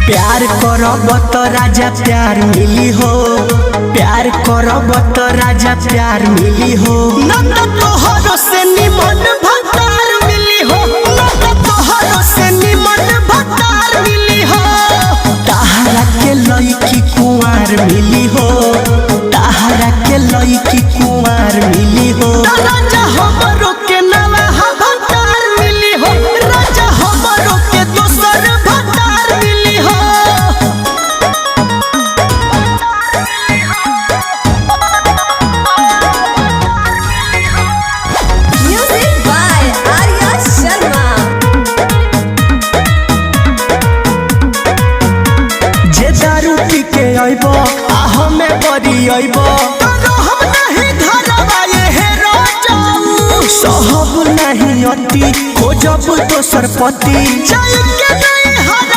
प्यार करब तो राजा प्यार मिली हो, प्यार करब तो राजा प्यार मिली हो। न तो तोहरो से निमन भतार मिली हो, न तो तोहरो से निमन भतार मिली हो। ताहरा के लईकी कुंवार मिली हो, ताहरा के लईकी कुंवार मिली हो। राजा हमरो के नवा भतार मिली हो, राजा हमरो के दोसर भतार मिली हो। Music by Arya Sharma. जे दारू पी के आइबो आ हमें बरी आइबो, हम नहीं धरबा ये राजाऊ। सहब नहीं अति खोजब दोसर पति, जाय के नहीं हरा